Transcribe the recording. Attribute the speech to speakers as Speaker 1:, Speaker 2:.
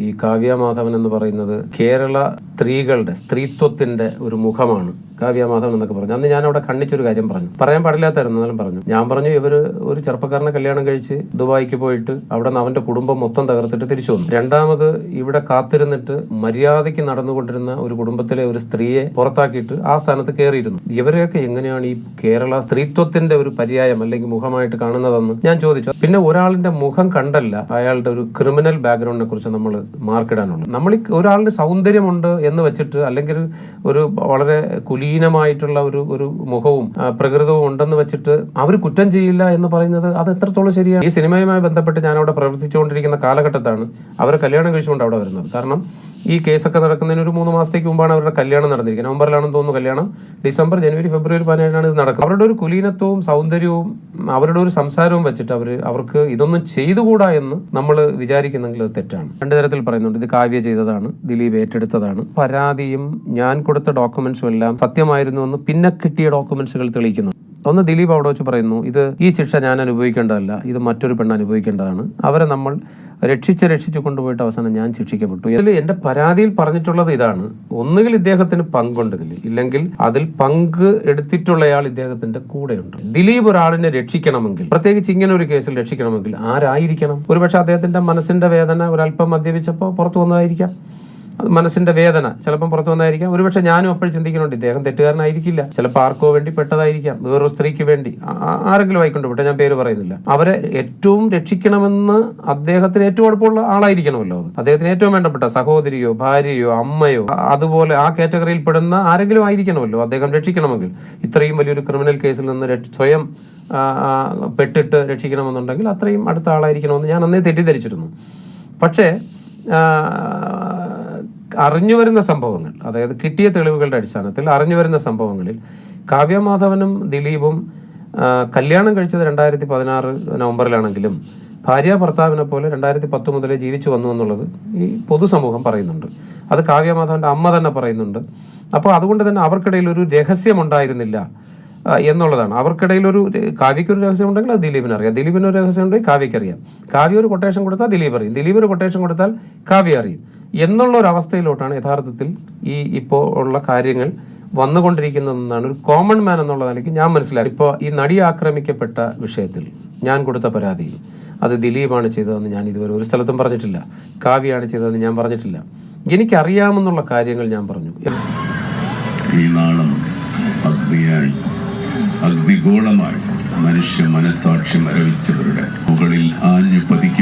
Speaker 1: ഈ കാവ്യ മാധവൻ എന്ന് പറയുന്നത് കേരള സ്ത്രീകളുടെ സ്ത്രീത്വത്തിന്റെ ഒരു മുഖമാണ് കാവ്യ മാധവൻ എന്നൊക്കെ പറഞ്ഞു. അന്ന് ഞാൻ അവിടെ ഖണ്ഡിച്ചൊരു കാര്യം പറഞ്ഞു, പറയാൻ പാടില്ലാത്തായിരുന്നു, എന്നാലും പറഞ്ഞു. ഞാൻ പറഞ്ഞു, ഇവര് ഒരു ചെറുപ്പക്കാരനെ കല്യാണം കഴിച്ച് ദുബായിക്ക് പോയിട്ട് അവിടെ നിന്ന് അവന്റെ കുടുംബം മൊത്തം തകർത്തിട്ട് തിരിച്ചു വന്നു. രണ്ടാമത് ഇവിടെ കാത്തിരുന്നിട്ട് മര്യാദയ്ക്ക് നടന്നുകൊണ്ടിരുന്ന ഒരു കുടുംബത്തിലെ ഒരു സ്ത്രീയെ പുറത്താക്കിയിട്ട് ആ സ്ഥാനത്ത് കയറിയിരുന്നു. ഇവരെയൊക്കെ എങ്ങനെയാണ് ഈ കേരള സ്ത്രീത്വത്തിന്റെ ഒരു പര്യായം അല്ലെങ്കിൽ മുഖമായിട്ട് കാണുന്നതെന്ന് ഞാൻ ചോദിച്ചു. പിന്നെ ഒരാളിന്റെ മുഖം കണ്ടല്ല അയാളുടെ ഒരു ക്രിമിനൽ ബാക്ക്ഗ്രൗണ്ടിനെ കുറിച്ച് നമ്മൾ മാർക്കിടാനുള്ളത്. നമ്മൾ ഈ ഒരാളുടെ സൗന്ദര്യമുണ്ട് എന്ന് വെച്ചിട്ട് അല്ലെങ്കിൽ ഒരു വളരെ കുലീനമായിട്ടുള്ള ഒരു മുഖവും പ്രകൃതവും ഉണ്ടെന്ന് വെച്ചിട്ട് അവർ കുറ്റം ചെയ്യില്ല എന്ന് പറയുന്നത് അത് എത്രത്തോളം ശരിയാണ്? ഈ സിനിമയുമായി ബന്ധപ്പെട്ട് ഞാൻ അവിടെ പ്രവർത്തിച്ചുകൊണ്ടിരിക്കുന്ന കാലഘട്ടത്താണ് അവരെ കല്യാണം കഴിച്ചുകൊണ്ട് അവിടെ വരുന്നത്. കാരണം ഈ കേസൊക്കെ നടക്കുന്നതിന് ഒരു 3 മാസത്തേക്ക് മുമ്പാണ് അവരുടെ കല്യാണം നടന്നിരിക്കുന്നത്. നവംബറിലാണെന്ന് തോന്നുന്നു കല്യാണം, ഡിസംബർ, ജനുവരി, ഫെബ്രുവരി 17 ഇത് നടക്കുന്നത്. അവരുടെ ഒരു കുലീനത്വവും സൗന്ദര്യവും അവരുടെ ഒരു സംസാരവും വെച്ചിട്ട് അവർക്ക് ഇതൊന്നും ചെയ്തുകൂടാ എന്ന് നമ്മൾ വിചാരിക്കുന്നെങ്കിൽ അത് തെറ്റാണ്. 2 തരത്തിൽ പറയുന്നുണ്ട്. ഇത് കാവ്യ ചെയ്തതാണ്, ദിലീപ് ഏറ്റെടുത്തതാണ്. പരാതിയും ഞാൻ കൊടുത്ത ഡോക്യുമെന്റ്സും എല്ലാം സത്യമായിരുന്നു എന്ന് പിന്നെ കിട്ടിയ ഡോക്യുമെന്റ്സുകൾ തെളിയിക്കുന്നു. ഒന്ന്, ദിലീപ് അവിടെ വെച്ച് പറയുന്നു, ഈ ശിക്ഷ ഞാൻ അനുഭവിക്കേണ്ടതല്ല, ഇത് മറ്റൊരു പെണ്ണ് അനുഭവിക്കേണ്ടതാണ്. അവരെ നമ്മൾ രക്ഷിച്ച് കൊണ്ടുപോയിട്ട് അവസാനം ഞാൻ ശിക്ഷിക്കപ്പെട്ടു. ഇതിൽ എന്റെ പരാതിയിൽ പറഞ്ഞിട്ടുള്ളത് ഇതാണ്: ഒന്നുകിൽ ഇദ്ദേഹത്തിന് പങ്കുണ്ടെങ്കിൽ, ഇല്ലെങ്കിൽ അതിൽ പങ്ക് എടുത്തിട്ടുള്ളയാൾ ഇദ്ദേഹത്തിന്റെ കൂടെയുണ്ട്. ദിലീപ് ഒരാളിനെ രക്ഷിക്കണമെങ്കിൽ, പ്രത്യേകിച്ച് ഇങ്ങനെ ഒരു കേസിൽ രക്ഷിക്കണമെങ്കിൽ ആരായിരിക്കണം? ഒരുപക്ഷെ അദ്ദേഹത്തിന്റെ മനസ്സിന്റെ വേദന ഒരല്പം മദ്യപിച്ചപ്പോൾ പുറത്തു വന്നതായിരിക്കാം. മനസ്സിന്റെ വേദന ചിലപ്പം പുറത്തു വന്നായിരിക്കാം. ഒരുപക്ഷെ ഞാനും അപ്പോഴും ചിന്തിക്കുന്നുണ്ട്, ഇദ്ദേഹം തെറ്റുകാരനായിരിക്കില്ല, ചിലപ്പോൾ ആർക്കോ വേണ്ടി പെട്ടതായിരിക്കാം, വേറൊരു സ്ത്രീക്ക് വേണ്ടി, ആരെങ്കിലും ആയിക്കൊണ്ട് വിട്ടെ, ഞാൻ പേര് പറയുന്നില്ല. അവരെ ഏറ്റവും രക്ഷിക്കണമെന്ന് അദ്ദേഹത്തിന് ഏറ്റവും അടുപ്പമുള്ള ആളായിരിക്കണമല്ലോ. അദ്ദേഹത്തിന് ഏറ്റവും വേണ്ടപ്പെട്ട സഹോദരിയോ ഭാര്യയോ അമ്മയോ അതുപോലെ ആ കാറ്റഗറിയിൽ പെടുന്ന ആരെങ്കിലും ആയിരിക്കണമല്ലോ അദ്ദേഹം രക്ഷിക്കണമെങ്കിൽ. ഇത്രയും വലിയൊരു ക്രിമിനൽ കേസിൽ നിന്ന് സ്വയം പെട്ടിട്ട് രക്ഷിക്കണമെന്നുണ്ടെങ്കിൽ അത്രയും അടുത്ത ആളായിരിക്കണമെന്ന് ഞാൻ അന്നേ തെറ്റിദ്ധരിച്ചിരുന്നു. പക്ഷേ അറിഞ്ഞുവരുന്ന സംഭവങ്ങൾ, അതായത് കിട്ടിയ തെളിവുകളുടെ അടിസ്ഥാനത്തിൽ അറിഞ്ഞുവരുന്ന സംഭവങ്ങളിൽ കാവ്യ മാധവനും ദിലീപും കല്യാണം കഴിച്ചത് 2016 നവംബറിലാണെങ്കിലും ഭാര്യ ഭർത്താവിനെ പോലെ 2010 മുതലേ ജീവിച്ചു വന്നു എന്നുള്ളത് ഈ പൊതുസമൂഹം പറയുന്നുണ്ട്. അത് കാവ്യ മാധവന്റെ അമ്മ തന്നെ പറയുന്നുണ്ട്. അപ്പോൾ അതുകൊണ്ട് തന്നെ അവർക്കിടയിൽ ഒരു രഹസ്യമുണ്ടായിരുന്നില്ല എന്നുള്ളതാണ്. അവർക്കിടയിൽ കാവ്യക്കൊരു രഹസ്യം ഉണ്ടെങ്കിൽ അത് ദിലീപിന് അറിയാം, ദിലീപിന് ഒരു രഹസ്യം ഉണ്ടെങ്കിൽ കാവ്യക്ക് അറിയാം, കാവ്യ ഒരു കൊട്ടേഷൻ കൊടുത്താൽ ദിലീപ് അറിയും, ദിലീപ് ഒരു കൊട്ടേഷൻ കൊടുത്താൽ കാവ്യ അറിയും എന്നുള്ള ഒരു അവസ്ഥയിലോട്ടാണ് യഥാർത്ഥത്തിൽ ഇപ്പോൾ ഉള്ള കാര്യങ്ങൾ വന്നുകൊണ്ടിരിക്കുന്നതെന്നാണ് ഒരു കോമൺ മാൻ എന്നുള്ള നിലയ്ക്ക് ഞാൻ മനസ്സിലാക്കി. ഇപ്പോൾ ഈ നടി ആക്രമിക്കപ്പെട്ട വിഷയത്തിൽ ഞാൻ കൊടുത്ത പരാതിയിൽ അത് ദിലീപാണ് ചെയ്തതെന്ന് ഞാൻ ഇതുവരെ ഒരു സ്ഥലത്തും പറഞ്ഞിട്ടില്ല, കാവ്യയാണ് ചെയ്തതെന്ന് ഞാൻ പറഞ്ഞിട്ടില്ല. എനിക്കറിയാമെന്നുള്ള കാര്യങ്ങൾ ഞാൻ പറഞ്ഞു.
Speaker 2: അഗ്നിഗോളമായി മനുഷ്യ മനസാക്ഷി മരവിച്ചവരുടെ മുകളിൽ ആഞ്ഞു പതിക്കും.